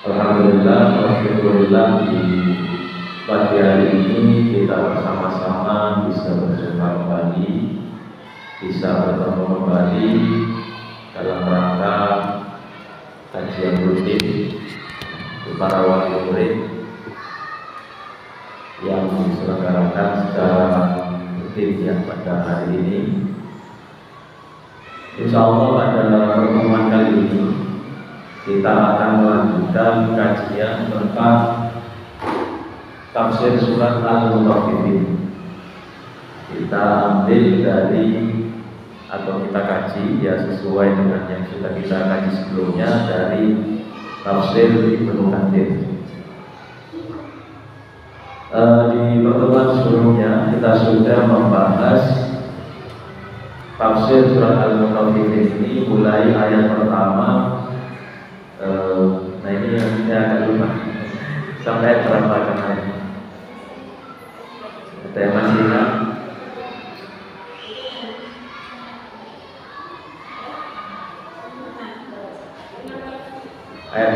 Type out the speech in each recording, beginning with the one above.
Alhamdulillah, alhamdulillah di pagi hari ini kita bersama-sama bisa berjumpa kembali, bisa bertemu kembali dalam rangka kajian rutin para wali murid yang diselenggarakan secara rutin ya pada hari ini. Insya Allah pada pertemuan kali ini kita akan melanjutkan kajian tentang tafsir surat Al-Mutaffifin. Kita ambil dari atau kita kaji ya sesuai dengan yang sudah kita kaji sebelumnya dari tafsir Ibnu Katsir. Di pertemuan sebelumnya kita sudah membahas tafsir surat Al-Mutaffifin ini mulai ayat pertama. Nah ini yang saya akan lupa sampai berapa kemarin. Ada yang masih ingat? Ayat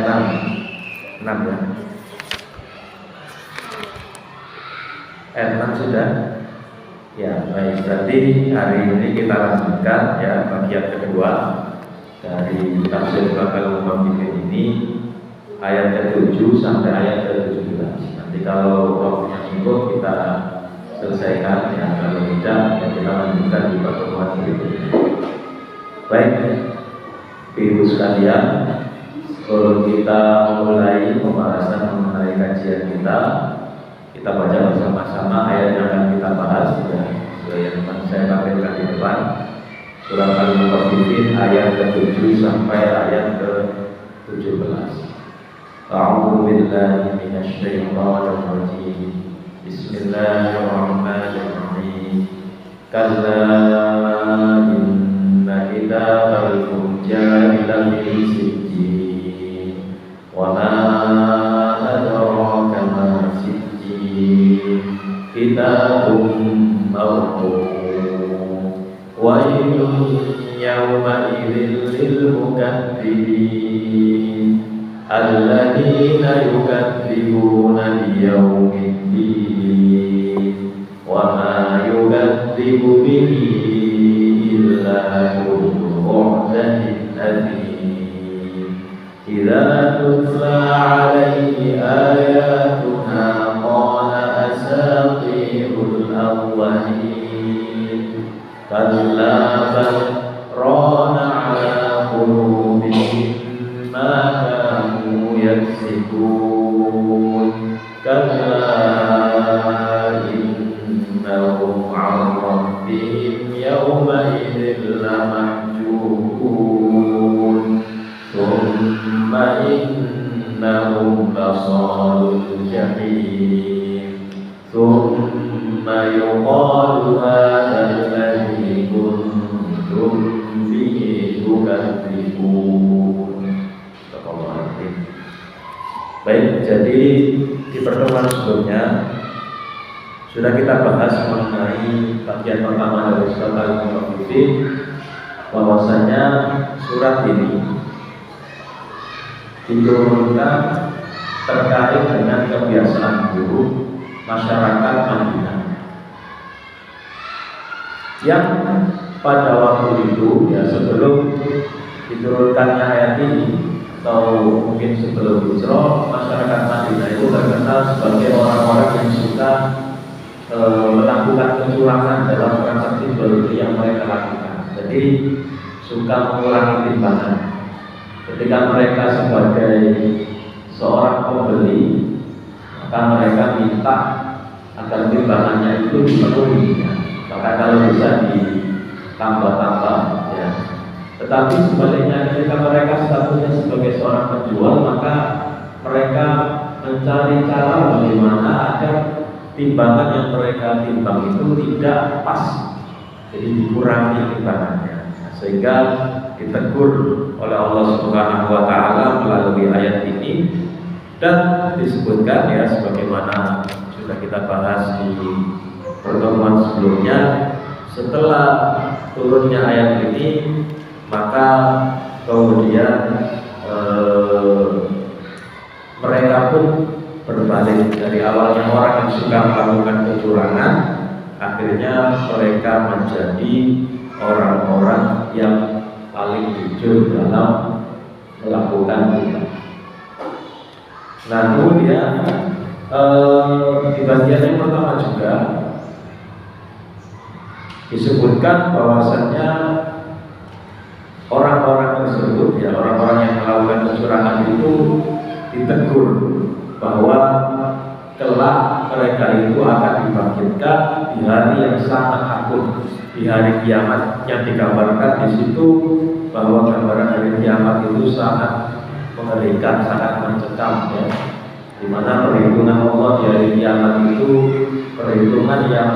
6 ya. Ayat 6 sudah? Ya baik, berarti hari ini kita lanjutkan ya bagian kedua dari tafsir surat Al-Mutaffifin ini, ayat ke-7 sampai ayat ke-17. Nanti kalau waktunya cukup kita selesaikan ya, kalau tidak ya kita lanjutkan di pertemuan berikutnya. Baik, ibu sekalian, kalau kita mulai pembahasan mengenai kajian kita baca bersama-sama ayat yang akan kita bahas ya, yang saya tampilkan di depan. Surat Al-Mutaffifin ayat ke-7 sampai ayat ke-17. A'udzu billahi minasy syaithanir rajim. Bismillahirrahmanirrahim. Kalla inna kitabal fujjari lafi sijjin. Wa ma adraka ma sijjin. Kitabun marqum. وَيْلٌ يَوْمَئِذٍ لِلْمُكَذِّبِينَ الَّذِينَ يُكَذِّبُونَ بِيَوْمِ الدِّينِ وَمَا يُكَذِّبُ بِهِ إِلَّا كُلُّ مُعْتَدٍ أَثِيمٍ إِذَا تُتْلَى عَلَيْهِ آيَاتُنَا قَالَ أَسَاطِيرُ الْأَوَّلِينَ كلا بل ران على قلوبهم ما كانوا يكسبون كلا إنهم عن ربهم يومئذ لمحجوبون ثم إنهم لصال الجحيم ثم يقال هذا الذي كنتم به تكذبون. Baik, jadi di pertemuan sebelumnya sudah kita bahas mengenai bagian pertama dari surat Al-Mutaffifin, bahwasanya surat ini diturunkan terkait dengan kebiasaan buruk masyarakat Madinah yang pada waktu itu ya sebelum diturunkannya ayat ini atau mungkin sebelum hijrah, masyarakat Madinah itu terkenal sebagai orang-orang yang suka melakukan kecurangan dalam transaksi jual beli yang mereka lakukan. Jadi suka mengurangi timbangan. Ketika mereka sebagai seorang pembeli, maka mereka minta agar timbangannya itu dipenuhi, maka kalau bisa ditambah-tambah ya. Tetapi sebaliknya ketika mereka statusnya sebagai seorang penjual, maka mereka mencari cara bagaimana agar timbangan yang mereka timbang itu tidak pas, jadi dikurangi timbangannya, sehingga ditegur oleh Allah Subhanahu wa Ta'ala melalui ayat ini. Dan disebutkan ya sebagaimana sudah kita bahas di pertemuan sebelumnya, setelah turunnya ayat ini maka kemudian suka melakukan kecurangan, akhirnya mereka menjadi orang-orang yang paling jujur dalam melakukan riba. Nah, kemudian di bagian yang pertama juga disebutkan bahwasannya orang-orang tersebut, ya orang-orang yang melakukan kecurangan itu ditegur bahwa kelak mereka itu akan dibangkitkan di hari yang sangat agung, di hari kiamat, yang digambarkan di situ bahwa gambaran hari kiamat itu sangat mengerikan, sangat mencekam, ya. Di mana perhitungan Allah di hari kiamat itu perhitungan yang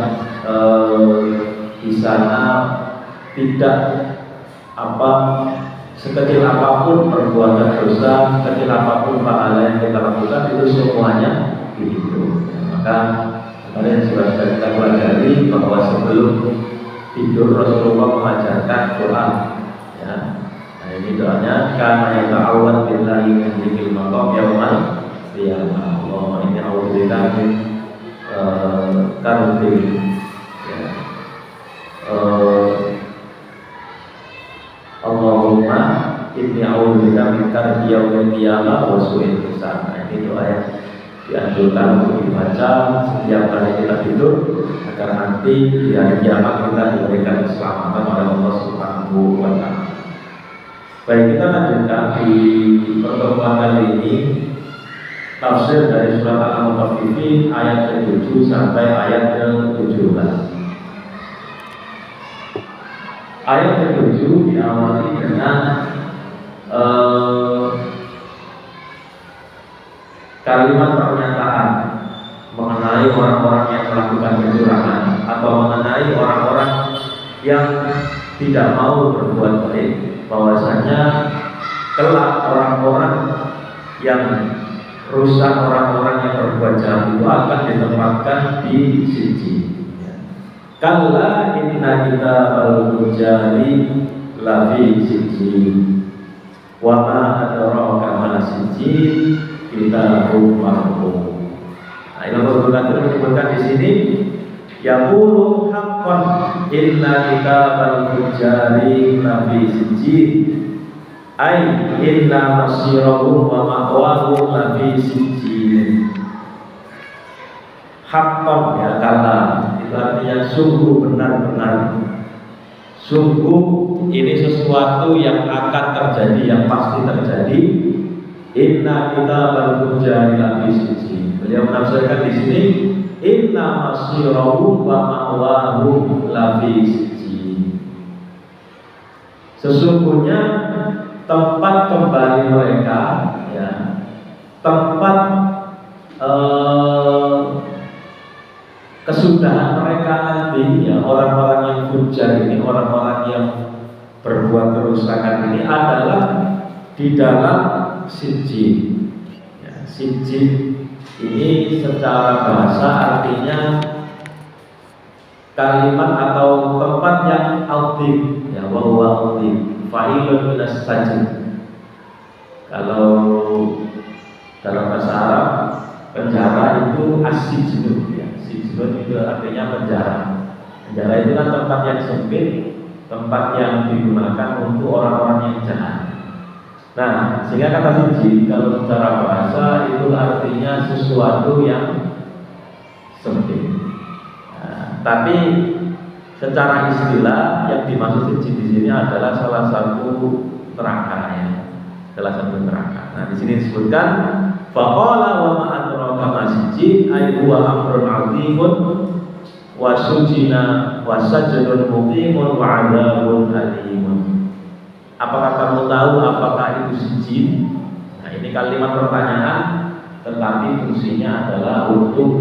di sana tidak sekecil apapun perbuatan dosa, sekecil apapun pahala yang kita lakukan itu semuanya dihitung. Maka kemarin sudah kita pelajari bahwa sebelum tidur Rasulullah mengajarkan doa. Ya. Nah, ini doanya karena yang ta'awad billahi min dzikil maqam yaumal qiyamah. Allahumma inni a'udzubika min karbil. Allahumma inni a'udzubika min karbi yaumil qiyamah wa su'il hisab. Nah, ini doa yang dianjurkan untuk dibaca setiap kali kita tidur agar nanti di hari kiamat kita diberikan keselamatan oleh Allah Subhanahu wa taala. Baik, kita lanjutkan di pertemuan kali ini tafsir dari surat Al-Mutaffifin ayat ke-7 sampai ayat ke-17. Ayat ke-7 diawali dengan kalimat pernyataan mengenai orang-orang yang melakukan kecurangan atau mengenai orang-orang yang tidak mau berbuat baik, bahwasanya kelak orang-orang yang rusak, orang-orang yang berbuat jahat itu akan ditempatkan di sijjin. Kalla inna kitabal fujari lafi sijjin wa ma adraka ma sijjin kitabun marqum. Nah, ini betul-betul disebutkan di sini yaqulu haqqan inna kitabal fujari lafi sijjin ay inna masirahum wa ma'wahum lafi sijjin. Haqqan, ya, kata itu artinya sungguh, benar-benar, sungguh ini sesuatu yang akan terjadi, yang pasti terjadi. Inna kitabal fujari lafi sijjin. Beliau menafsirkan di sini inna masirahum wa ma'wahum lafi sijjin. Sesungguhnya tempat kembali mereka, ya, tempat kesudahan mereka nanti, ya, orang-orang yang fujar ini, orang-orang yang berbuat kerusakan ini adalah di dalam sijjin. Ya, sijjin ini secara bahasa artinya kalimat atau tempat yang azim, ya, wa huwa azim, fa'ilun minas sajin. Kalau dalam bahasa Arab penjara itu as-sijnu, ya. Sijnu itu artinya penjara. Penjara itu kan tempat yang sempit, tempat yang digunakan untuk orang-orang yang jahat. Nah, sehingga kata sijin kalau secara bahasa itu artinya sesuatu yang sempit. Nah, tapi secara istilah yang dimaksud sijin di sini adalah salah satu neraka, ya. Salah satu neraka. Nah, di sini disebutkan faqala wa ma adraka ma sijjin ay huwa amrun 'azimun wa sujina wa sajnun muqimun wa 'adzabun alimun. Apakah kamu tahu apakah itu sijjin? Nah, ini kalimat pertanyaan, tetapi fungsinya adalah untuk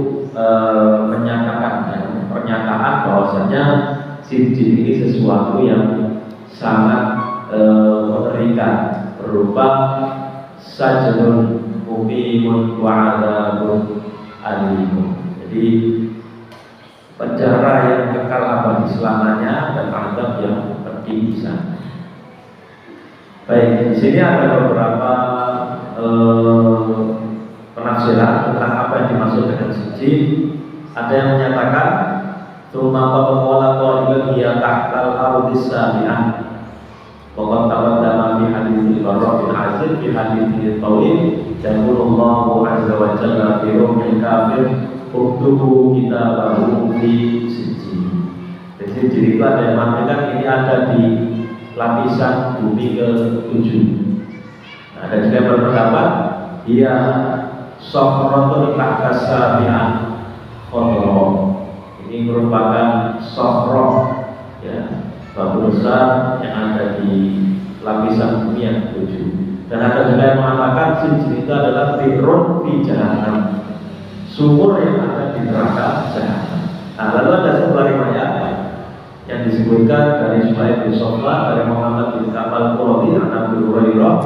menyatakan, ya, pernyataan bahwasanya sijjin ini sesuatu yang sangat mengerikan, berupa sajnun muqimun wa 'adzabun alimun. Jadi penjara yang kekal abadi selamanya dan azab yang pedih di sana. Baik, di sini ada beberapa penafsiran tentang apa yang dimaksud dengan sijjin. Ada yang menyatakan Tsumma qala qailun hiya tahtal ardis sabi'ah. Wa taqaddama fi hadits al-Barra bin Azib fi hadits al-Tawil yaqulullahu azza wa jalla fi ruhil kafir uktubu kitabahu fi sijjin. Jadi sijjin itu ada yang mengatakan ini ada di lapisan bumi ke-7. Nah, ada juga yang berpendapat dia sohratun tahta sabi'ah khadra. Ini merupakan sohroh, ya, batu besar yang ada di lapisan bumi yang ke-7. Dan ada juga yang mengatakan sijjin itu adalah bi'run fi jahannam, sumur yang ada di neraka jahanam. Nah, lalu ada sebuah riwayat yang disebutkan dari Suhaib bin Sofwan dari Muhammad bin Ka'ab al-Quradi an Abi Hurairah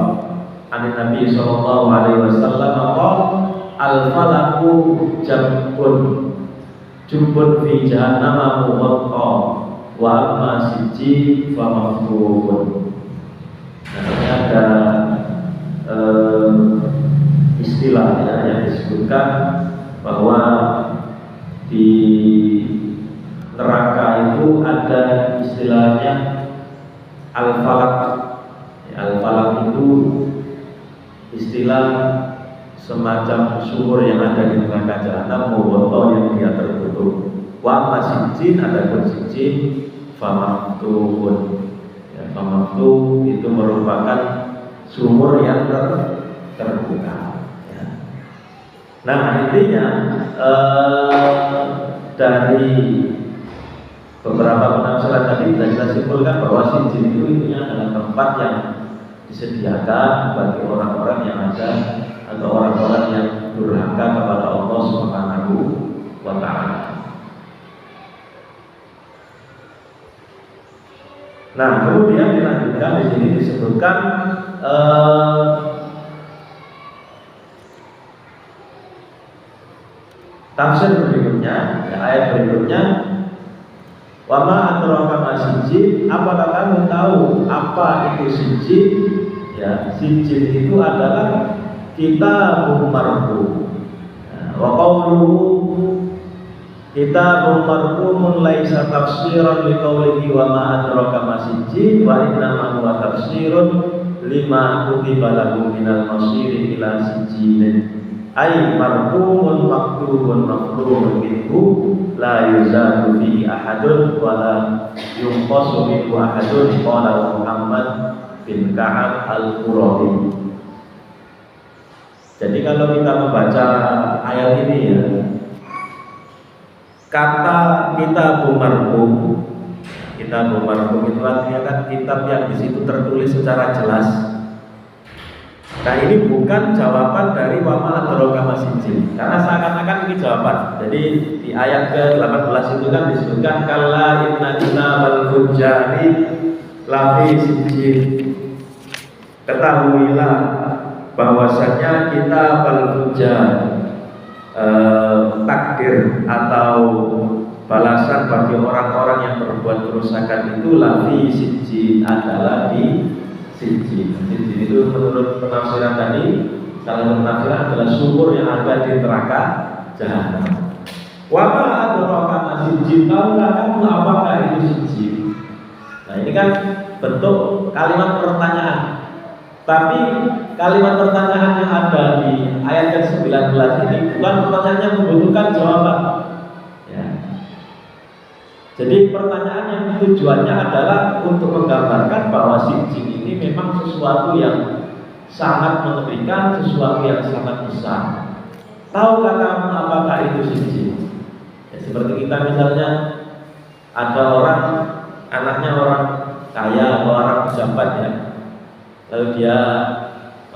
an Nabi sallallahu alaihi wasallam qala al-falaku jumbun fi jahannam muwatta wa amma sijji fa mafruhun. Nah, ini ada istilah yang disebutkan bahwa di neraka itu ada istilahnya al-falak. Al-falak itu istilah semacam sumur yang ada di neraka jahanam muwatta yang dia tertutup. Wa masjid ada pun sijjin famaftuhun. Ya, famaftuh itu merupakan sumur yang terbuka. Ya. Nah, intinya dari beberapa penafsiran tadi bisa kita simpulkan bahwa sijjin itu intinya adalah tempat yang disediakan bagi orang-orang yang ada atau orang-orang yang durhaka kepada Allah Subhanahu wa Ta'ala. Nah, kemudian dilanjutkan di sini disebutkan tafsir berikutnya, ya, ayat berikutnya, wa ma adraka ma sijjin, apakah kamu tahu apa itu sijjin? Ya, sijjin itu adalah kitabun marqum. Wa qawluhu kitabun marqumun laisa tafsiran liqaulihi wa ma adraka ma sijjin wa inna huwa tafsirun lima kutiba lahu minal masiri ila sijjin. Ay marqumun maktubun mafruhun minhu la yuzadu fihi ahadun wa la yunqasu minhu ahadun qala Muhammad bin Ka'ab al-Quradi. Jadi kalau kita membaca ayat ini, ya, kata kitabun marqum, kitabun marqum itu artinya kan kitab yang di situ tertulis secara jelas. Nah, ini bukan jawaban dari wa ma adraka ma sijjin, karena seakan-akan ini jawaban. Jadi di ayat ke-18 itu kan disebutkan kalla inna kitabal fujjari lafi sijjin. Ketahuilah bahwasanya kitabal fujjar, takdir atau balasan bagi orang-orang yang berbuat kerusakan itu lafi sijjin, adalah di sijjin. Sijjin itu menurut penafsiran tadi, salah satu penafsiran adalah sumur yang ada di neraka jahanam. Wa ma adraka ma sijjin, tahukah kamu apakah itu sijjin? Nah, ini kan bentuk kalimat pertanyaan. Tapi kalimat pertanyaan yang ada di ayat ke-19 ini bukan pertanyaan yang membutuhkan jawaban. Ya. Jadi pertanyaan yang tujuannya adalah untuk menggambarkan bahwa sijjin ini memang sesuatu yang sangat mengerikan, sesuatu yang sangat besar. Tahukah kamu apakah itu sijjin? Ya, seperti kita misalnya ada orang, anaknya orang kaya atau orang pejabat, ya, lalu dia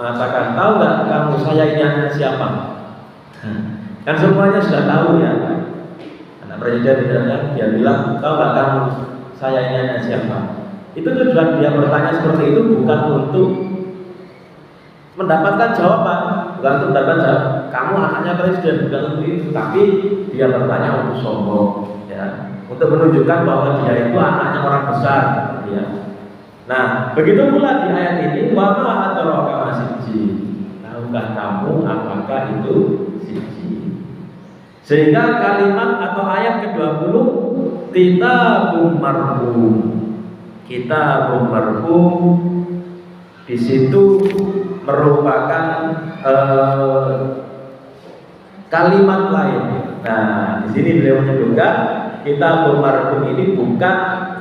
mengatakan, tahu nggak kamu saya ini anak siapa? Kan semuanya sudah tahu, ya. Anak presiden misalnya, dia bilang, tahu nggak kamu saya ini anak siapa? Itu tujuan dia bertanya seperti itu bukan untuk mendapatkan jawaban, bukan untuk mendapatkan jawaban, kamu anaknya presiden, bukan untuk itu, tapi dia bertanya untuk sombong, ya, untuk menunjukkan bahwa dia itu anaknya orang besar, ya. Nah, begitu pula di ayat ini, wa ma adraka ma sijjin. Tahukah kamu apakah itu sijjin? Sehingga kalimat atau ayat ke-20 kitabun marhum. Kitabun marhum di situ merupakan kalimat lain. Nah, di sini beliau menyebutkan kitabun marhum ini bukan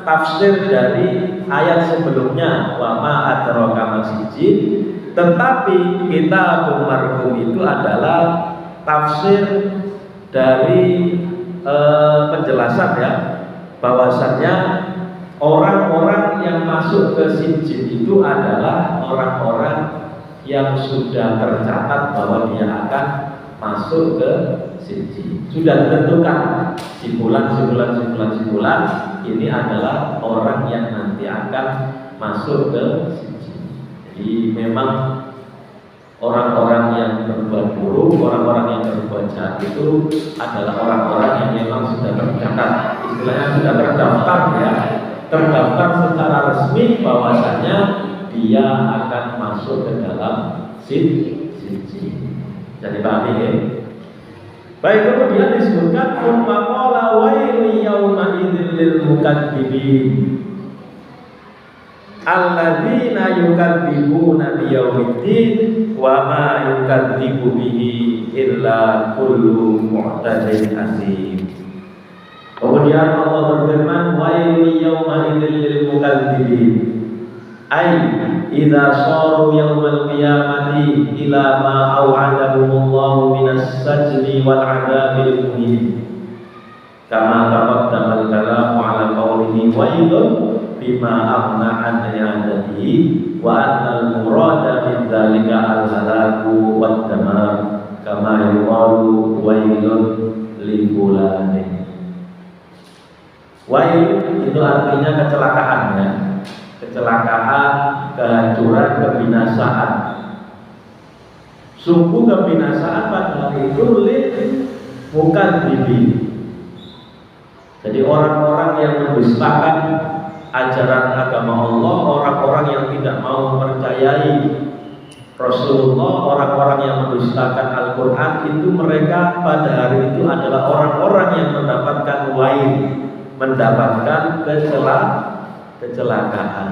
tafsir dari ayat sebelumnya wa ma adraka ma sijjin, tetapi kitabun marhum itu adalah tafsir dari penjelasan ya, bahwasannya orang-orang yang masuk ke sijjin itu adalah orang-orang yang sudah tercatat bahwa dia akan masuk ke sijjin. Sudah ditentukan simpulan ini adalah orang yang nanti akan masuk ke sijjin. Jadi memang orang-orang yang berbuat buruk, orang-orang yang berbuat jahat itu adalah orang-orang yang memang sudah tercatat, istilahnya sudah terdaftar ya, terdaftar secara resmi bahwasanya dia akan masuk ke dalam sijjin. Jadi pahami ya. Baik, kemudian disebutkan umma qala wailun yauma idzil lil mukadzibin alladzina yukadzibuna biyaumiddin wa ma yukadzibu bihi illa kullu mu'tadin asim. Kemudian Allah berfirman wailun yauma idzil lil mukadzibin ay idza saru yaumal qiyamati ila ma au'adahumullahu minas sajni wal 'adzabil muhin kama taqaddama al-kalamu 'ala qawlihi wailun bima aghna an i'adatihi wa annal murada min dzalika al-halaku wad damar kama yuqalu wailun lil fulani. Wail itu artinya kecelakaan ya, kecelakaan, kehancuran, kebinasaan. Sungguh kebinasaan pada hari itu mukadzibin. Jadi orang-orang yang mendustakan ajaran agama Allah, orang-orang yang tidak mau mempercayai Rasulullah, orang-orang yang mendustakan Al-Quran, itu mereka pada hari itu adalah orang-orang yang mendapatkan wail, mendapatkan kecelakaan.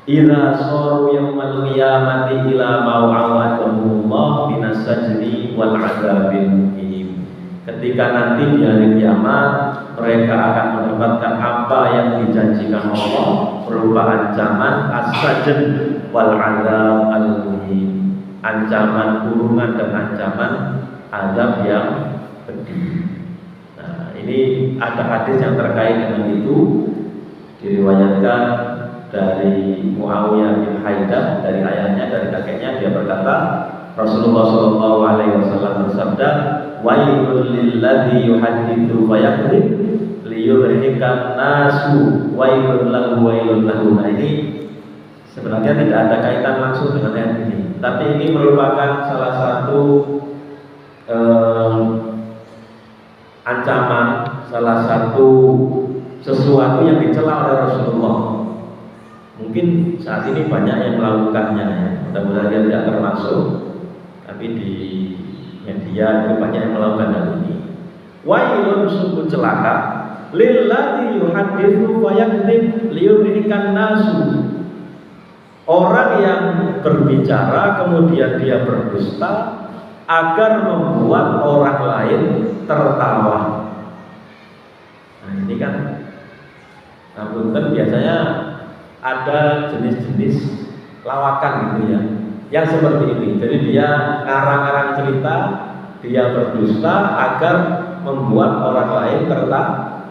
Idza saru yaumal qiyamati ila mau'awadahumullah minas sajni wal 'adzabil muqim. Ketika nanti di hari kiamat mereka akan mendapatkan apa yang dijanjikan Allah berupa ancaman as-sajn wal 'adzab al-muqim, ancaman kurungan dan ancaman azab yang pedih. Nah, ini ada hadis yang terkait dengan itu, diriwayatkan dari Muawiyah bin Haidah, dari ayahnya, dari kakeknya, dia berkata Rasulullah Shallallahu Alaihi Wasallam bersabda, wailul lilladzi yuhadditsu fayakdzib liyudhikan nasu wailul lahu. Nah, ini sebenarnya tidak ada kaitan langsung dengan ayat ini, tapi ini merupakan salah satu ancaman, salah satu sesuatu yang dicela oleh Rasulullah. Mungkin saat ini banyak yang melakukannya ya. Mudah-mudahan tidak termasuk, tapi di media itu banyak yang melakukan hal ini. Wailun, sungguh celaka, lilladzi yuhadditsu fayakdzib liyudhikan nasu. Orang yang berbicara kemudian dia berdusta agar membuat orang lain tertawa. Nah, ini kan biasanya ada jenis-jenis lawakan gitu ya, yang seperti ini. Jadi dia ngarang-ngarang cerita, dia berdusta agar membuat orang lain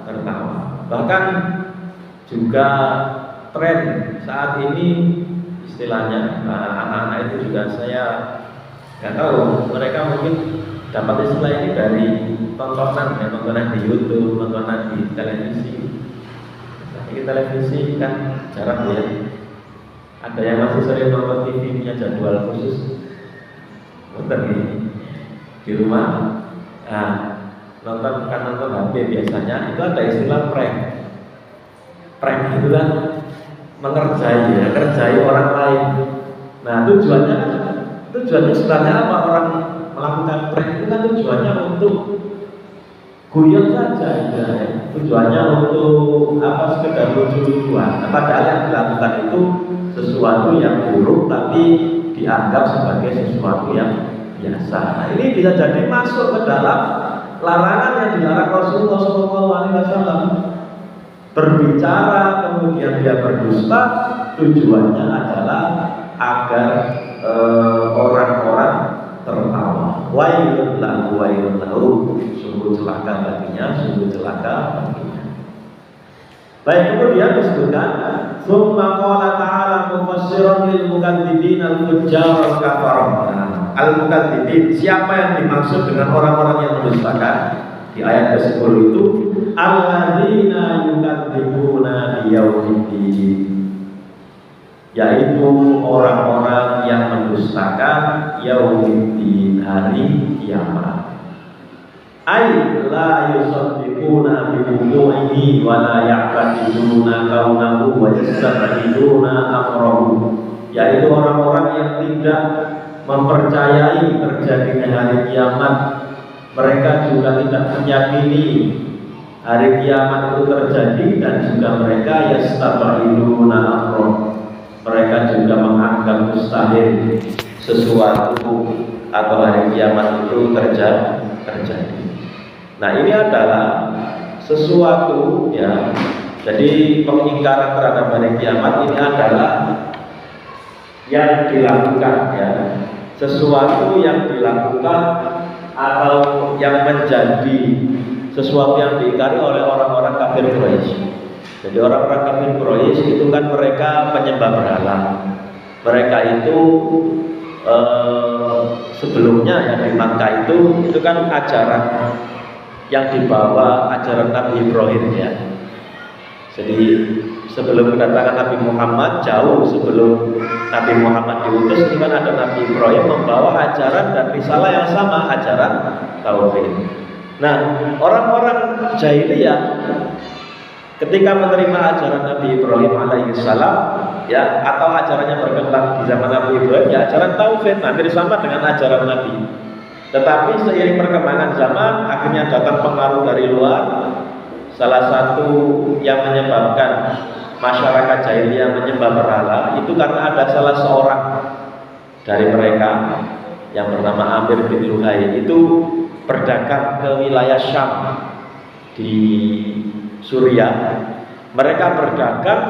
tertawa. Bahkan juga tren saat ini istilahnya, anak-anak itu juga saya nggak tahu, mereka mungkin dapat istilah ini dari tontonan ya, tontonan di YouTube, tontonan di televisi. Di televisi kan jarang ya. Ada yang masih sering nonton TV, punya jadwal khusus. Nonton di rumah. Nah, nonton HP biasanya itu ada istilah prank. Prank itu kan mengerjai orang lain. Nah, tujuannya kan Tujuannya sebenarnya apa? Orang melakukan prank itu kan tujuannya untuk guyon saja, ya. Tujuannya untuk apa? Sekedar lucu-lucuan. Nah, padahal yang dilakukan itu sesuatu yang buruk, tapi dianggap sebagai sesuatu yang biasa. Nah, ini bisa jadi masuk ke dalam larangan yang dilarang Rasulullah SAW. Berbicara kemudian dia berdusta, tujuannya adalah agar orang-orang tertawa. Wailun lahu, sungguh celaka baginya, sungguh celaka baginya. Baik, kemudian disebutkan summa qala ta'ala mufassiran lil mukadzibin al-fujjar al-kafarah. Al-mukadzibin, siapa yang dimaksud dengan orang-orang yang mendustakan? Di ayat ke-10 itu alladzina yukadzibuna biyaumiddin, yaitu orang-orang yang mendustakan yaumiddin, hari kiamat. Ai la yusaddiquna bi wudu'ihi wa la ya'taqiduna kaunahu wa yastabiduna amrahu, yaitu orang-orang yang tidak mempercayai terjadinya hari kiamat. Mereka juga tidak meyakini hari kiamat itu terjadi, dan juga mereka yastabiduna amrahu, mereka juga menganggap mustahil sesuatu atau hari kiamat itu terjadi. Nah, ini adalah sesuatu, ya. Jadi pengingkaran terhadap hari kiamat ini adalah yang dilakukan, ya, sesuatu yang dilakukan atau yang menjadi sesuatu yang diingkari oleh orang-orang kafir Quraisy. Jadi orang-orang kafir Quraisy itu kan mereka penyembah berhala. Mereka itu sebelumnya yang di Makkah itu kan ajaran yang dibawa ajaran Nabi Ibrahim, ya. Jadi sebelum kedatangan Nabi Muhammad, jauh sebelum Nabi Muhammad diutus, itu kan ada Nabi Ibrahim membawa ajaran dan risalah yang sama, ajaran tauhid. Nah, orang-orang jahiliyah ketika menerima ajaran Nabi Ibrahim alaihissalam, ya, atau ajarannya berkembang di zaman Nabi Ibrahim, ya ajaran tauhid, hampir sama dengan ajaran Nabi. Tetapi seiring perkembangan zaman, akhirnya datang pengaruh dari luar. Salah satu yang menyebabkan masyarakat jahiliyah menyembah berhala itu karena ada salah seorang dari mereka yang bernama Amir bin Luhai itu berdagang ke wilayah Syam di Suriah. Mereka berdagang,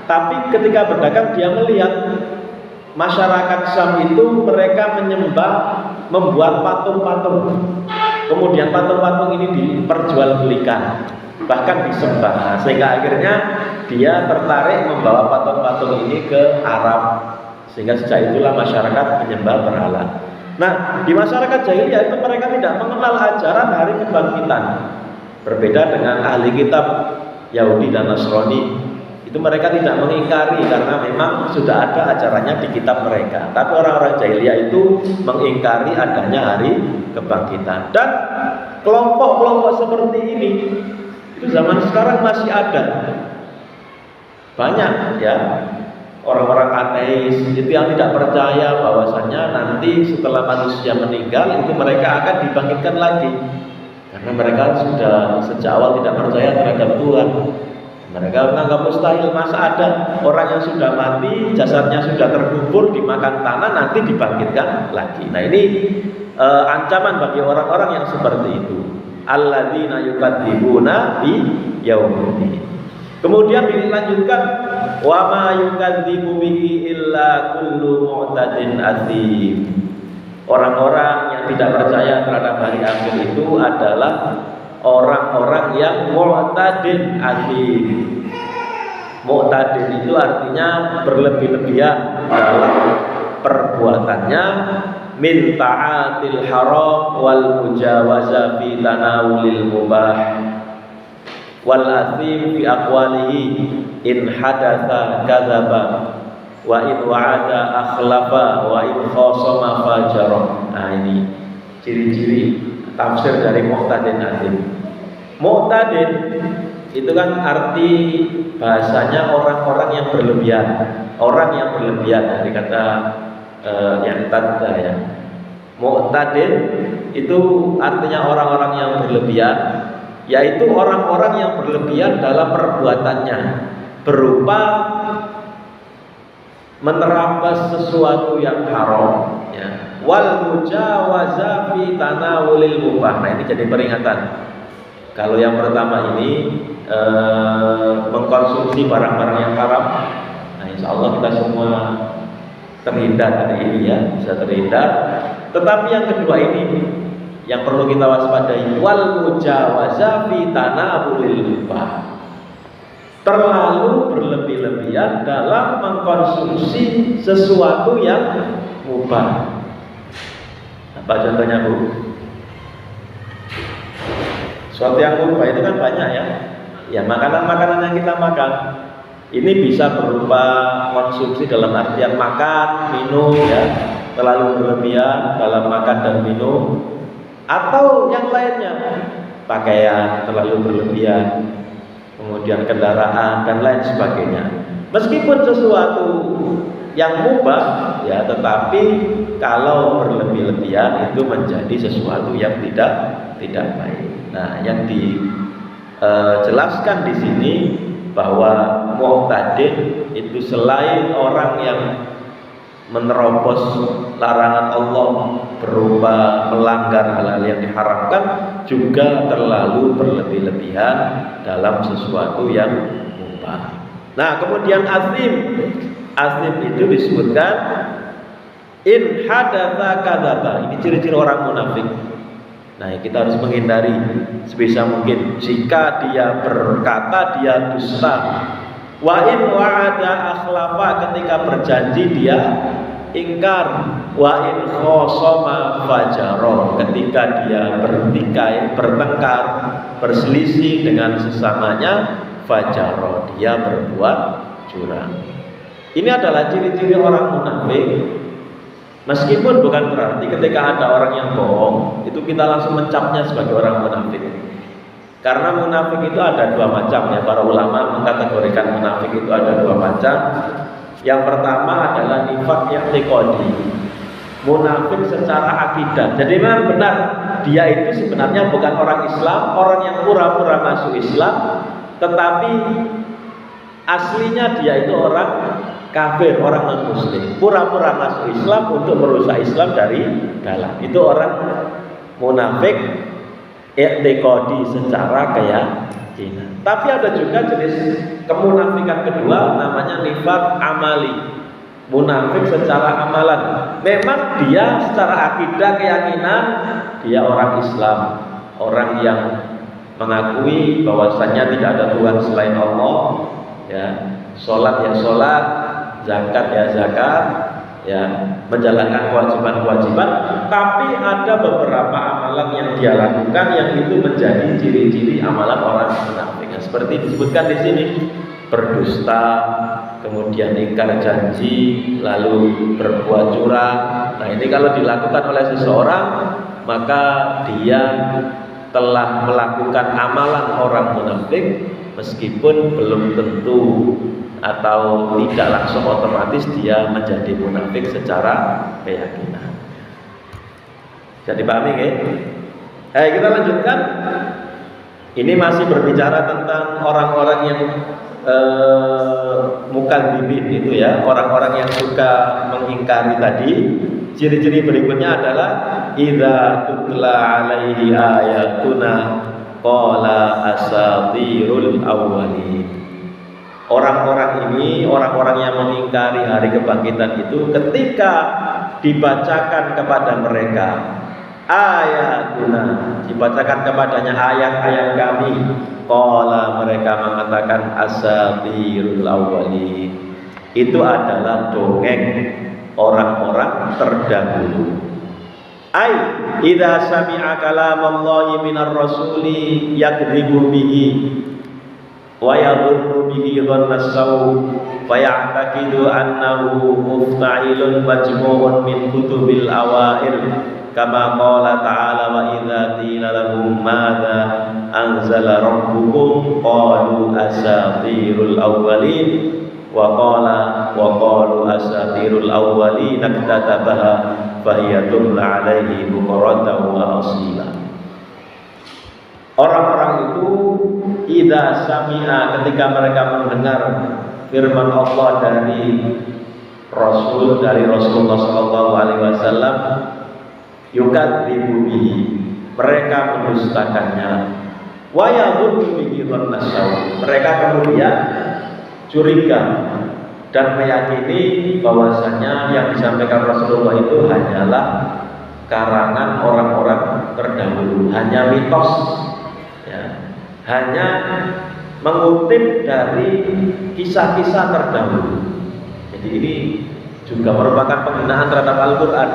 tapi ketika berdagang dia melihat masyarakat Syam itu mereka membuat patung-patung. Kemudian patung-patung ini diperjualbelikan, bahkan disembah. Sehingga akhirnya dia tertarik membawa patung-patung ini ke Arab. Sehingga sejak itulah masyarakat menyembah berhala. Nah, di masyarakat jahiliyah itu mereka tidak mengenal ajaran hari kebangkitan. Berbeda dengan ahli kitab Yahudi dan Nasrani. Itu mereka tidak mengingkari karena memang sudah ada ajarannya di kitab mereka. Tapi orang-orang jahiliyah itu mengingkari adanya hari kebangkitan. Dan kelompok-kelompok seperti ini itu zaman sekarang masih ada. Banyak, ya, orang-orang ateis itu yang tidak percaya bahwasannya nanti setelah manusia meninggal itu mereka akan dibangkitkan lagi. Karena mereka sudah sejak awal tidak percaya terhadap Tuhan. Mereka menganggap mustahil, masa ada orang yang sudah mati, jasadnya sudah terkubur, dimakan tanah, nanti dibangkitkan lagi. Nah, ini ancaman bagi orang-orang yang seperti itu. Alladzina yukadzibuna bi yaumiddin. Kemudian dilanjutkan wa ma yukadzibu bihi illa kullu mu'tadin atsim. Orang-orang yang tidak percaya terhadap hari akhir itu adalah orang-orang yang mu'tadin atsim. Mu'tadin itu artinya berlebih-lebihan dalam perbuatannya, min ta'atil haram wal mujawaza fi tanawulil mubah wal athim fi aqwalihi in hadatsa kadzaba wa in wa'ada akhlafa wa in khasama fajara. Nah, ini ciri-ciri tafsir dari mu'tadin athim. Mu'tadin itu kan arti bahasanya orang-orang yang berlebihan. Orang yang berlebihan, dari kata yang tanda ya. Mu'tadil itu artinya orang-orang yang berlebihan, yaitu orang-orang yang berlebihan dalam perbuatannya, berupa menerabas sesuatu yang haram ya. Wal mujawaza fi tanawulil mubah. Nah, ini jadi peringatan. Kalau yang pertama ini mengkonsumsi barang-barang yang haram, nah insya Allah kita semua terhindar dari ini ya, bisa terhindar. Tetapi yang kedua ini yang perlu kita waspadai, wal mujawaza fi tanawulil mubah, terlalu berlebih-lebihan dalam mengkonsumsi sesuatu yang mubah. Apa contohnya, Bu? Sesuatu yang mubah itu kan banyak ya. Ya, makanan-makanan yang kita makan ini bisa berupa konsumsi dalam artian makan, minum ya, terlalu berlebihan dalam makan dan minum, atau yang lainnya, pakaian terlalu berlebihan, kemudian kendaraan dan lain sebagainya. Meskipun sesuatu yang mubah ya, tetapi kalau berlebih-lebihan itu menjadi sesuatu yang tidak baik. Nah, yang dijelaskan di sini bahwa mu'tadil itu selain orang yang menerobos larangan Allah berupa melanggar hal-hal yang diharamkan, juga terlalu berlebih-lebihan dalam sesuatu yang mubah. Nah, kemudian azim itu disebutkan in hadatsa kadzaba. Ini ciri-ciri orang munafik. Nah, kita harus menghindari sebisa mungkin. Jika dia berkata, dia dusta. Wa in wa'ada akhlafa, ketika berjanji dia ingkar. Wa in khosoma fajaro, ketika dia bertengkar, berselisih dengan sesamanya, fajaro, dia berbuat curang. Ini adalah ciri-ciri orang munafik. Meskipun bukan berarti ketika ada orang yang bohong itu kita langsung mencapnya sebagai orang munafik. Karena munafik itu ada dua macam ya. Para ulama mengkategorikan munafik itu ada dua macam. Yang pertama adalah nifaq i'tiqadi, munafik secara akidah. Jadi memang benar dia itu sebenarnya bukan orang Islam, orang yang pura-pura masuk Islam, tetapi aslinya dia itu orang kafir, orang non-muslim, pura-pura masuk Islam untuk merusak Islam dari dalam. Itu orang munafik i'tiqadi secara keyakinan. Tapi ada juga jenis kemunafikan kedua, namanya nifaq amali, munafik secara amalan. Memang dia secara akidah keyakinan dia orang Islam, orang yang mengakui bahwasannya tidak ada Tuhan selain Allah ya, sholat ya sholat, zakat ya zakat, ya menjalankan kewajiban-kewajiban, tapi ada beberapa amalan yang dia lakukan yang itu menjadi ciri-ciri amalan orang munafik. Seperti disebutkan di sini, berdusta, kemudian ingkar janji, lalu berbuat curang. Nah, ini kalau dilakukan oleh seseorang, maka dia telah melakukan amalan orang munafik, meskipun belum tentu atau tidak langsung otomatis dia menjadi munafik secara keyakinan. Jadi pahami ya? Kita lanjutkan. Ini masih berbicara tentang orang-orang yang mukadzibin itu ya, orang-orang yang suka mengingkari tadi. Ciri-ciri berikutnya adalah idza tutla alaihi ayatuna qala asatirul awwalin. Orang-orang ini, orang-orang yang mengingkari hari kebangkitan itu, ketika dibacakan kepada mereka ayatuna, dibacakan kepadanya ayat-ayat kami, qala, mereka mengatakan asatirul awwalin, itu adalah dongeng orang-orang terdahulu. Ai idza sami'a kalamallahi minar rasuli yakdzibu bihi wa yadhunnu bihi dhanna saw fa ya'taqidu annahu mufta'ilun majmu'un min kutubil awail kama qala ta'ala wa idza qila lahum madza anzala rabbukum qalu asatirul awwalin wa qalu asatirul awwalin iktatabaha fahiya tumla alaihi bukratan wa asila. Orang-orang itu idza sami'a, ketika mereka mendengar firman Allah dari Rasulullah sallallahu alaihi wasallam, yukadzibu bihi, mereka mendustakannya, wa yadhunnu bihi dhannasaw, mereka kemudian curiga dan meyakini bahwasanya yang disampaikan Rasulullah itu hanyalah karangan orang-orang terdahulu, hanya mitos, ya, hanya mengutip dari kisah-kisah terdahulu. Jadi ini juga merupakan penghinaan terhadap Al-Quran.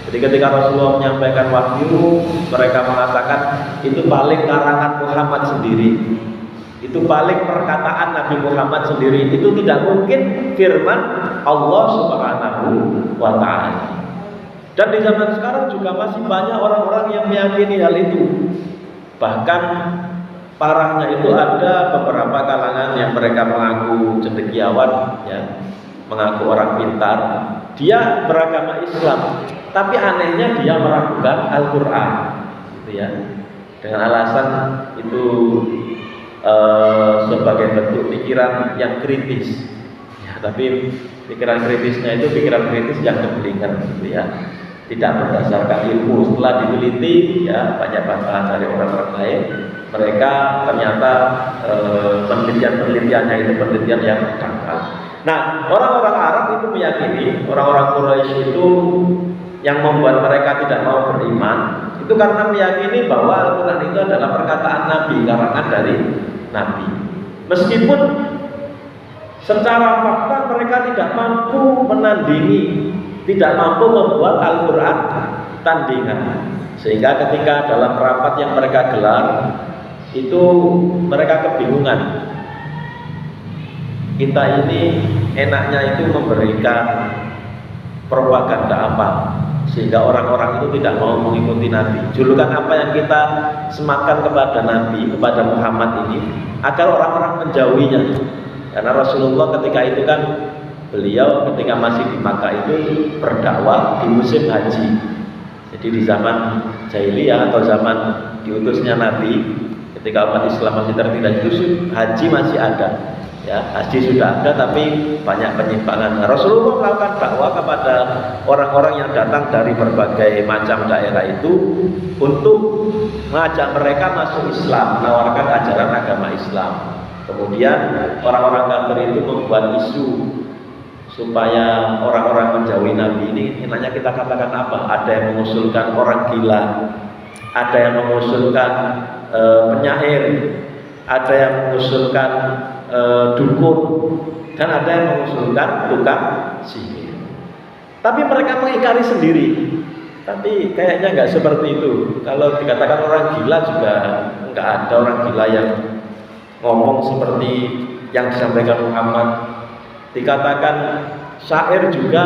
Jadi ketika Rasulullah menyampaikan wahyu, mereka mengatakan itu paling karangan Muhammad sendiri, itu paling perkataan Nabi Muhammad sendiri, itu tidak mungkin firman Allah Subhanahu wa ta'ala. Dan di zaman sekarang juga masih banyak orang-orang yang meyakini hal itu. Bahkan parahnya itu ada beberapa kalangan yang mereka mengaku cendekiawan, ya, mengaku orang pintar, dia beragama Islam, tapi anehnya dia meragukan Al-Quran, gitu ya, dengan alasan itu sebagai bentuk pikiran yang kritis, ya, tapi pikiran kritisnya itu pikiran kritis yang keblinger, gitu ya, tidak berdasarkan ilmu. Setelah diteliti, ya, banyak bantahan dari orang-orang lain, mereka ternyata penelitiannya itu penelitian yang dangkal. Nah, orang-orang Arab itu meyakini, orang-orang Quraisy itu yang membuat mereka tidak mau beriman, itu karena meyakini bahwa Al-Quran itu adalah perkataan Nabi, karangan dari Nabi. Meskipun secara fakta mereka tidak mampu menandingi, tidak mampu membuat Al-Quran tandingan. Sehingga ketika dalam rapat yang mereka gelar, itu mereka kebingungan. Kita ini enaknya itu memberikan propaganda apa sehingga orang-orang itu tidak mau mengikuti Nabi. Julukan apa yang kita sematkan kepada Nabi, kepada Muhammad ini, agar orang-orang menjauhinya. Karena Rasulullah ketika itu kan, beliau ketika masih di Makkah itu berdakwah di musim haji. Jadi di zaman jahiliyah atau zaman diutusnya Nabi, ketika umat Islam masih tertindas itu, haji masih ada. Ya, haji sudah ada, tapi banyak penyimpangan. Rasulullah melakukan dakwah kepada orang-orang yang datang dari berbagai macam daerah itu untuk mengajak mereka masuk Islam, menawarkan ajaran agama Islam. Kemudian orang-orang kafir itu membuat isu supaya orang-orang menjauhi Nabi ini. Enaknya kita katakan apa? Ada yang mengusulkan orang gila, ada yang mengusulkan penyair, ada yang mengusulkan dukun, dan ada yang mengusulkan tukang sihir. Tapi mereka mengingkari sendiri. Tapi kayaknya nggak seperti itu. Kalau dikatakan orang gila juga nggak ada orang gila yang ngomong seperti yang disampaikan Muhammad. Dikatakan syair juga,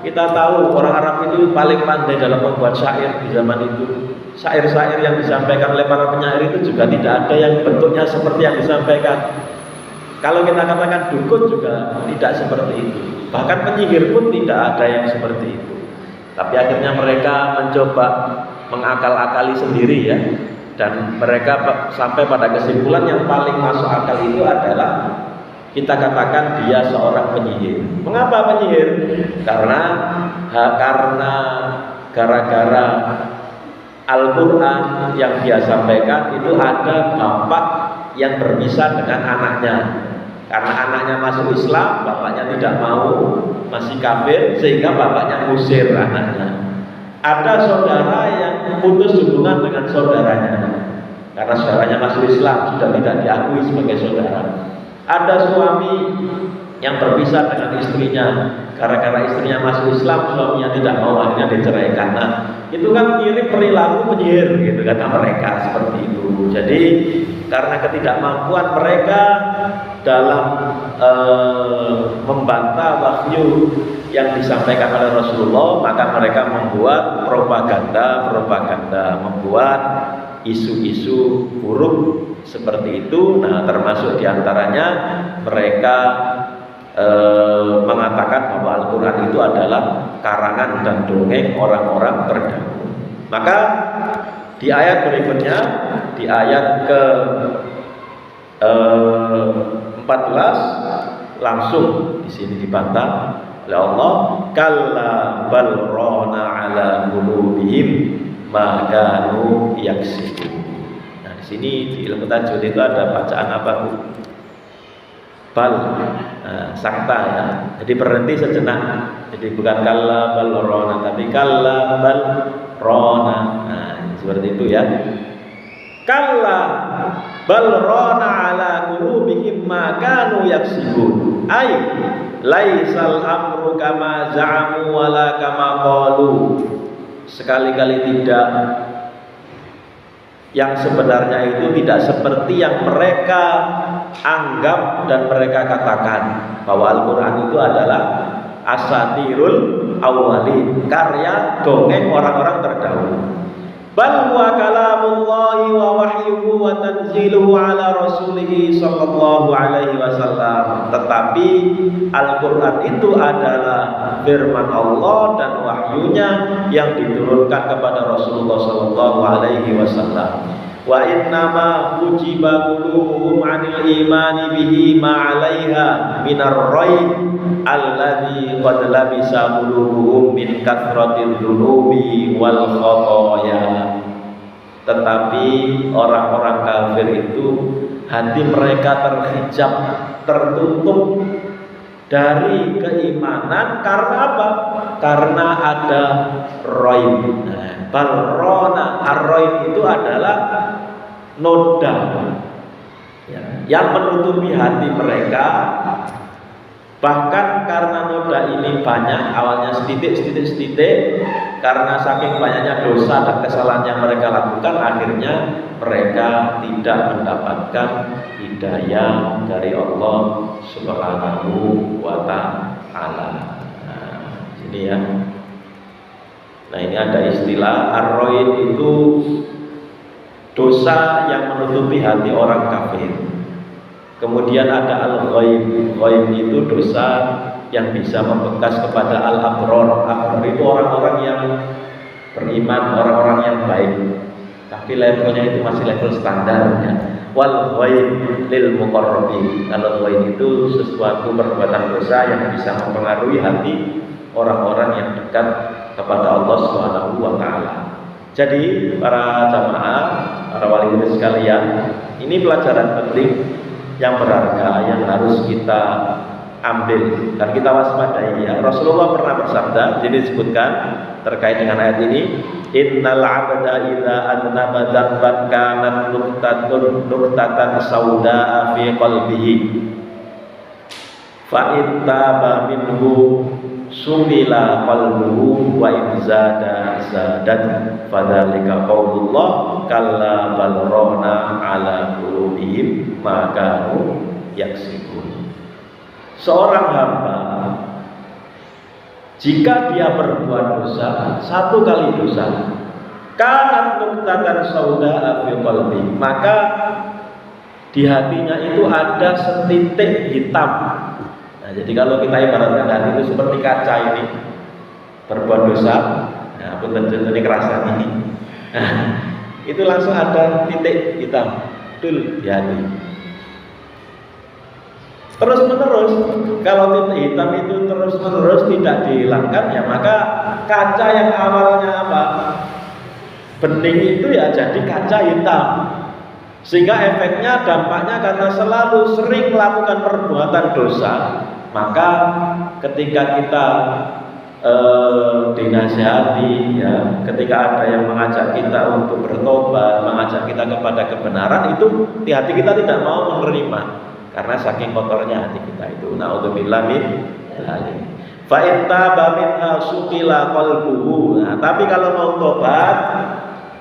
kita tahu orang Arab itu paling pandai dalam membuat syair di zaman itu. Syair-syair yang disampaikan oleh para penyair itu juga tidak ada yang bentuknya seperti yang disampaikan. Kalau kita katakan dukun juga tidak seperti itu. Bahkan penyihir pun tidak ada yang seperti itu. Tapi akhirnya mereka mencoba mengakal-akali sendiri, ya. Dan mereka sampai pada kesimpulan yang paling masuk akal itu adalah kita katakan dia seorang penyihir. Mengapa penyihir? Karena gara-gara Al-Quran yang dia sampaikan itu ada bapak yang berpisah dengan anaknya. Karena anaknya masuk Islam, bapaknya tidak mau, masih kafir, sehingga bapaknya ngusir anaknya. Ada saudara yang putus hubungan dengan saudaranya, karena saudaranya masuk Islam, sudah tidak diakui sebagai saudara. Ada suami yang berpisah dengan istrinya, gara-gara istrinya masuk Islam, suaminya tidak mau, akhirnya diceraikan. Nah, itu kan mirip perilaku penyihir, gitu kata mereka, seperti itu. Jadi karena ketidakmampuan mereka dalam membantah wahyu yang disampaikan oleh Rasulullah, maka mereka membuat propaganda, membuat isu-isu buruk seperti itu. Nah, termasuk diantaranya mereka mengatakan bahwa Al-Quran itu adalah karangan dan dongeng orang-orang terdahulu. Maka di ayat berikutnya, di ayat ke 14 langsung di sini dibantah oleh Allah, kalla bal rana ala qulubihim ma kanu yaksibun. Nah, di sini di ilmu tajwid itu ada bacaan apa, Bu? Bal, sakta ya. Jadi berhenti sejenak. Jadi bukan kalla bal rana, tapi kalla bal rana. Nah, seperti itu ya. Kalla bal rana ala qulubihim ma kanu yaksibun. Ai laisal amru kama za'amu wala kama qalu. Sekali-kali tidak, yang sebenarnya itu tidak seperti yang mereka anggap dan mereka katakan, bahwa Al-Quran itu adalah asatirul awwalin, karya dongeng orang-orang terdahulu. Bal huwa kalamullahi wa wahyuhu wa tanziluhu ala rasulih sallallahu alaihi wasallam. Tetapi Al-Quran itu adalah firman Allah dan wahyunya yang diturunkan kepada Rasulullah sallallahu alaihi wasallam. Wa innama ujiba qulubuhum 'anil imani bihi ma 'alaiha minar raib alladzi qad labisa qulubuhum min kathratil dzunubi wal khotoya. Tetapi orang-orang kafir itu hati mereka terhijab, tertutup dari keimanan karena apa? Karena ada raib. Balrona, ar-raib itu adalah noda yang menutupi hati mereka. Bahkan karena noda ini banyak, awalnya setitik, karena saking banyaknya dosa dan kesalahan yang mereka lakukan, akhirnya mereka tidak mendapatkan hidayah dari Allah Subhanahu wa ta'ala. Nah, ini ya. Nah, ini ada istilah ar-raib itu dosa yang menutupi hati orang kafir. Kemudian ada al-ghaib. Ghaib itu dosa yang bisa membekas kepada al-abror. Abror itu orang-orang yang beriman, orang-orang yang baik, tapi levelnya itu masih level standar ya. Wal ghaib lil muqarrabin. Kalau ghaib itu sesuatu perbuatan dosa yang bisa mempengaruhi hati orang-orang yang dekat kepada Allah Subhanahu wa ta'ala. Jadi para jamaah, para wali murid sekalian, ini pelajaran penting yang berharga yang harus kita ambil dan kita waspadai ya. Rasulullah pernah bersabda, jadi disebutkan terkait dengan ayat ini, innal 'abda idza adnaba dzanban kanat nuqtatan saudaa fi qalbihi fa ittaba minhu sumila qalbuhu wa in zada zadat fadzalika qaulullah kalla bal rana ala qulubihim ma kanu yaksibun. Seorang hamba jika dia berbuat dosa, satu kali dosa, kanat nuqtatan saudaa fi qalbi, maka di hatinya itu ada setitik hitam. Nah, jadi kalau kita ibaratkan hati itu seperti kaca ini, berbuat dosa, nah betul ini kerasan ini, nah, itu langsung ada titik hitam, betul di hati. Terus menerus, kalau titik hitam itu terus menerus tidak dihilangkan, ya maka kaca yang awalnya apa? Bening itu ya jadi kaca hitam. Sehingga efeknya, dampaknya karena selalu sering melakukan perbuatan dosa, maka ketika kita dinasihati ya, ketika ada yang mengajak kita untuk bertobat, mengajak kita kepada kebenaran, itu di hati kita tidak mau menerima karena saking kotornya hati kita itu. Na'udzubillah min dzalik. Fa in taba minha suqila qalbuhu. Nah, tapi kalau mau tobat,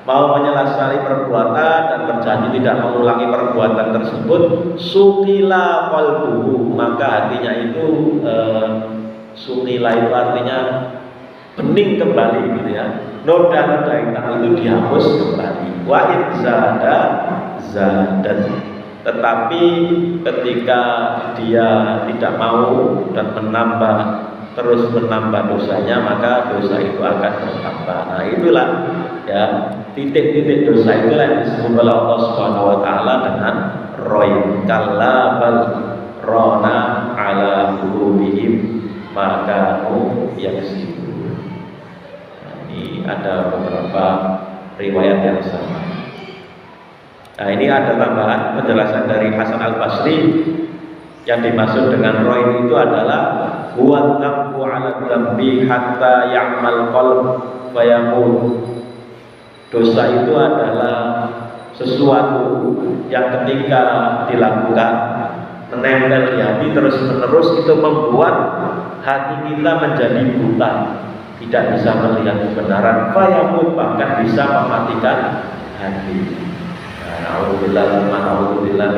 mau menyelesaikan perbuatan dan berjanji tidak mengulangi perbuatan tersebut, suqila qalbuhu, maka hatinya itu suqila itu artinya bening kembali gitu ya. Noda-noda hitam itu dihapus kembali. Wa in zada zadat. Tetapi ketika dia tidak mau dan terus menambah dosanya, maka dosa itu akan bertambah. Nah itulah ya, titik-titik dosa itulah yang disebut oleh Allah Subhanahu wa taala dengan roin. Kalla bal rona ala qulubihim maka yaksibun. Ini ada beberapa riwayat yang sama. Nah ini ada tambahan penjelasan dari Hasan Al-Basri. Yang dimaksud dengan roin itu adalah huwa dzambu 'ala dzambi hatta ya'mal qalb fayamut. Dosa itu adalah sesuatu yang ketika dilakukan menempel di hati terus menerus, itu membuat hati kita menjadi buta, tidak bisa melihat kebenaran, fayamut, bahkan bisa mematikan hati. Alhamdulillah, alhamdulillah.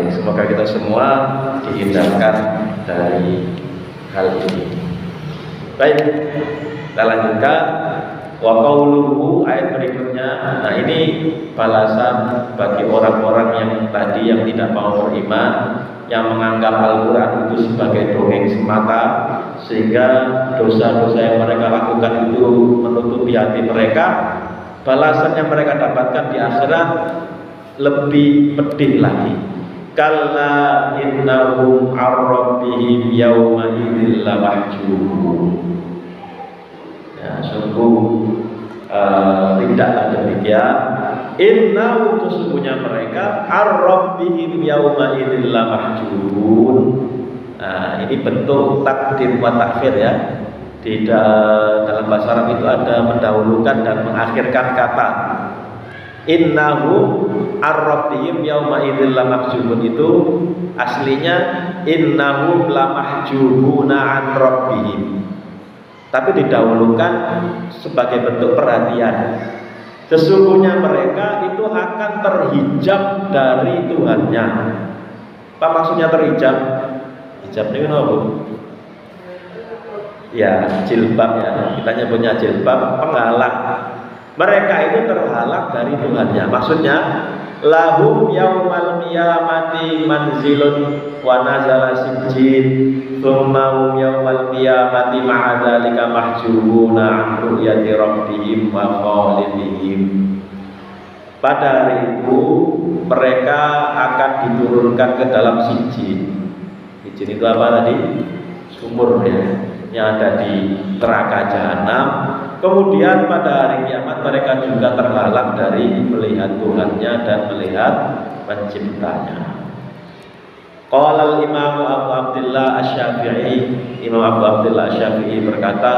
Semoga kita semua dihindarkan dari hal ini. Baik, kita lanjutkan. Wa qauluhu, ayat berikutnya. Nah ini balasan bagi orang-orang yang tadi yang tidak mau beriman, yang menganggap Al-Quran itu sebagai dongeng semata, sehingga dosa-dosa yang mereka lakukan itu menutupi hati mereka. Balasan yang mereka dapatkan di akhirat lebih pedih lagi. Kalla innahum ar-rabbihim yawma idzil lamahjubun. Ya, sungguh tidaklah demikian. Innahu, sesungguhnya mereka ar-rabbihim yawma idzil lamahjubun. Nah, ini bentuk takdim wa takhir ya. Di dalam bahasa Arab itu ada mendahulukan dan mengakhirkan kata. Innahu ar-rabbihim yauma idzil lamahjubun, itu aslinya innahum lamahjubuna an rabbihim, tapi didahulukan sebagai bentuk perhatian. Sesungguhnya mereka itu akan terhijab dari Tuhannya. Apa maksudnya terhijab? Hijab ini apa? Ya, jilbab ya. Kita nyebutnya jilbab, penghalang. Mereka itu terhalang dari Tuhannya. Maksudnya lahum yaumal qiyamati manzilun wa nazala sijjin thumma hum yaumal qiyamati ma'a dzalika mahjubuna an ru'yati rabbihim wa khalidihim. Pada hari itu mereka akan diturunkan ke dalam sijjin. Sijjin itu apa tadi? Sumur ya, yang ada di neraka jahanam. Kemudian pada hari kiamat mereka juga terhalang dari melihat Tuhannya dan melihat penciptanya. Qala al-Imam Abu Abdullah Asy-Syafi'i, Imam Abu Abdullah Asy-Syafi'i berkata,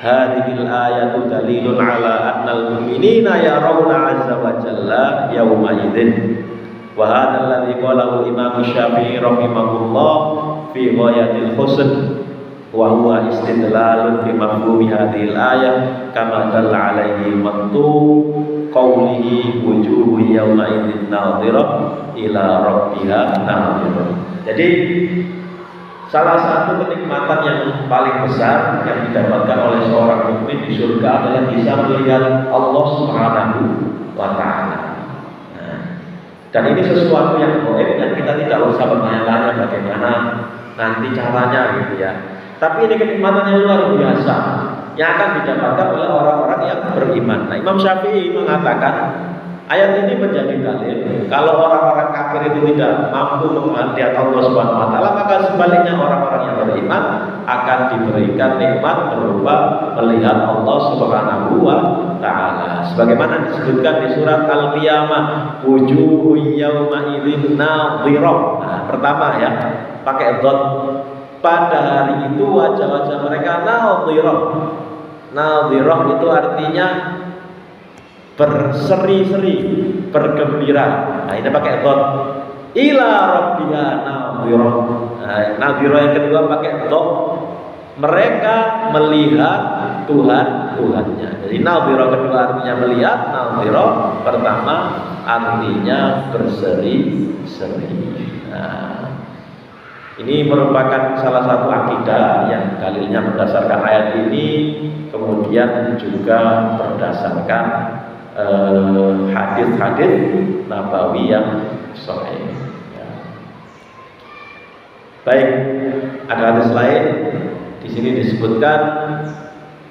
hadhil ayatu dalilun ala annal mu'minina yarawna 'azza wa jalla yauma idzin. Wa hadha alladhi qalahu Imam Asy-Syafi'i rahimahullah fi ghayatil husn wa huwa istidlalun bi mafhumi hadhil ayah kama dalla alaihi mantu qawlihi wujuhu yawma idzin nadhirah ila rabbiha nadhirah. Jadi salah satu kenikmatan yang paling besar yang didapatkan oleh seorang mukmin di surga adalah bisa melihat Allah Subhanahu wa taala. Dan ini sesuatu yang gaib yang kita tidak usah bertanya-tanya bagaimana nanti caranya gitu ya. Tapi ini kenikmatan yang luar biasa yang akan didapatkan oleh orang-orang yang beriman. Nah, Imam Syafi'i mengatakan ayat ini menjadi dalil kalau orang-orang kafir itu tidak mampu melihat Allah Subhanahu wa taala, maka sebaliknya orang-orang yang beriman akan diberikan nikmat berupa melihat Allah Subhanahu wa taala. Sebagaimana disebutkan di surat Al-Qiyamah, wujuhun yawma idzin nadhirah. Nah, pertama ya, pakai dhad. Pada hari itu wajah-wajah mereka nadhirah. Nadhirah itu artinya berseri-seri, bergembira. Nah, ini pakai dhad. Ila rabbiha nadhirah. Nah, nadhirah yang kedua pakai dhad. Mereka melihat Tuhannya. Jadi nadhirah kedua artinya melihat, nadhirah pertama artinya berseri-seri. Nah, ini merupakan salah satu akidah yang dalilnya berdasarkan ayat ini, kemudian juga berdasarkan hadis-hadis nabawi yang sahih. Ya. Baik, ada hadis lain di sini disebutkan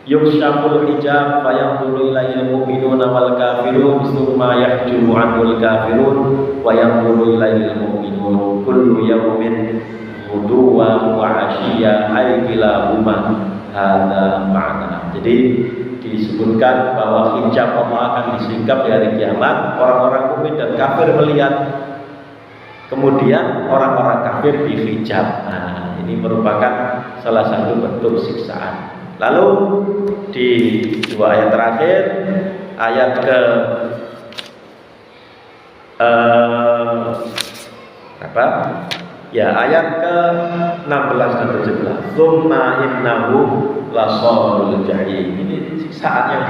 yuksaful hijab fayanzuru ilayil mu'minuna wal kafirun summa yahjubu anhul kafirun wa yanzuru ilayil mu'minun kullu yawmin ghuduwa wa 'ashiyya ay kilahuma hadza ma'na. Jadi disebutkan bahwa hijab Allah akan disingkap di hari kiamat, orang-orang mukmin dan kafir melihat, kemudian orang-orang kafir dihijab. Nah, ini merupakan salah satu bentuk siksaan. Lalu di dua ayat terakhir, ayat ke berapa? Ya, ayat ke 16 dan 17. Tsumma innahu lasalul jahim. Ini siksaan yang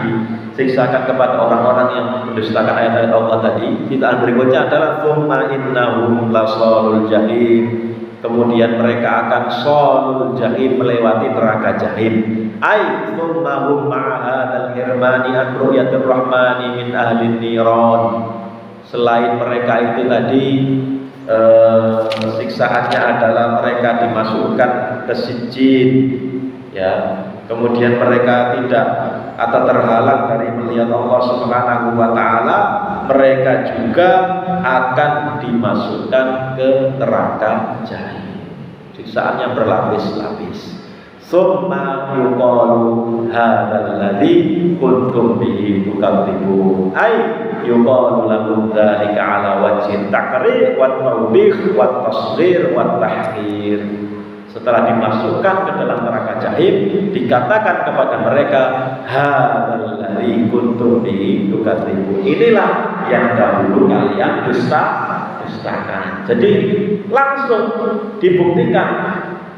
disiksakan kepada orang-orang yang mendustakan ayat-ayat Allah tadi. Citaan berikutnya adalah tsumma innahum lasalul jahim. Kemudian mereka akan salul jahim, melewati neraka jahim. Ai tsumma hum ma'ahadal hirmani an ru'yatir rahmani min ahlin niran. Selain mereka itu tadi siksaannya adalah mereka dimasukkan ke sijjin, ya. Kemudian mereka tidak atau terhalang dari melihat Allah Subhanahu wa taala, mereka juga akan dimasukkan ke neraka jahim. Siksaannya berlapis-lapis. Summa yuqalu hadzal ladzi kuntum bihi tukadzibun. Ai yuqalu lahum dzalika ala wajhi takrir wa tawbih wa tasghir wa tahqir. Setelah dimasukkan ke dalam neraka jahim, dikatakan kepada mereka hadzal ladzi kuntum bihi tukadzibun. Inilah yang dahulu kalian dustakan. Jadi langsung dibuktikan.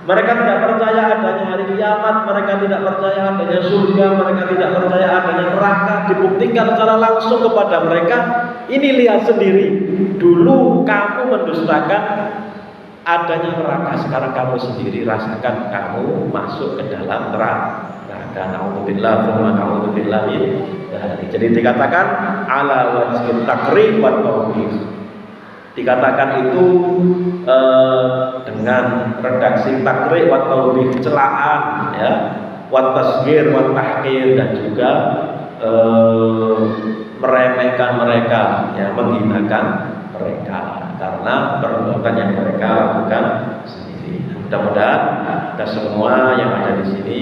Mereka tidak percaya adanya hari kiamat, mereka tidak percaya adanya surga, mereka tidak percaya adanya neraka. Dibuktikan secara langsung kepada mereka. Ini lihat sendiri. Dulu kamu mendustakan adanya neraka, sekarang kamu sendiri rasakan kamu masuk ke dalam neraka. Na'udzubillah tsumma na'udzubillah min dzalik. Jadi dikatakan ala wajhi takrir wa tawbih. Dikatakan itu dengan redaksi takrir wa tawbih, celaan, ya, wa tasghir wa tahqir, dan juga meremehkan mereka, ya, menghinakan mereka karena perbuatan yang mereka lakukan sendiri. Mudah-mudahan kita semua yang ada di sini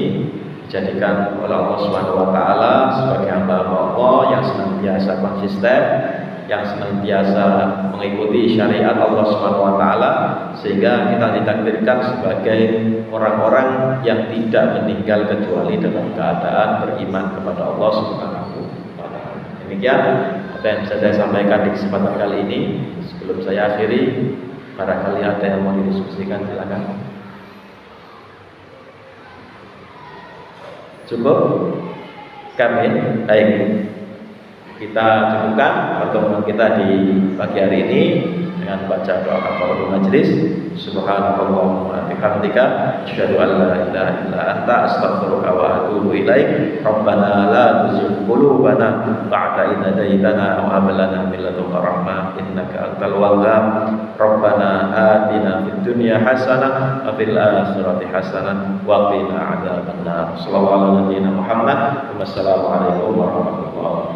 dijadikan oleh Allah Subhanahu wa taala sebagai hamba Allah yang senantiasa konsisten, yang senantiasa mengikuti syariat Allah Subhanahu wa taala, sehingga kita ditakdirkan sebagai orang-orang yang tidak meninggal kecuali dalam keadaan beriman kepada Allah Subhanahu wa taala. Demikian apa yang bisa saya sampaikan di kesempatan kali ini. Sebelum saya akhiri, barangkali ada yang mau didiskusikan, silakan. Cukup? Kami baik. Kita cukupkan pertemuan kita di pagi hari ini dengan baca doa kafaratul majlis. Subhanallah wa bihamdika asyhadu an la ilaha illa anta astaghfiruka wa atubu ilaik. Rabbana la tuzigh qulubana ba'da idh hadaytana wa hab lana min ladunka rahmah innaka antal wahhab. Rabbana atina fid dunya hasanah wa fil akhirati hasanah wa qina adzabannar. Sallallahu alaihi wa sallam. Wassalamu alaikum warahmatullahi wabarakatuh.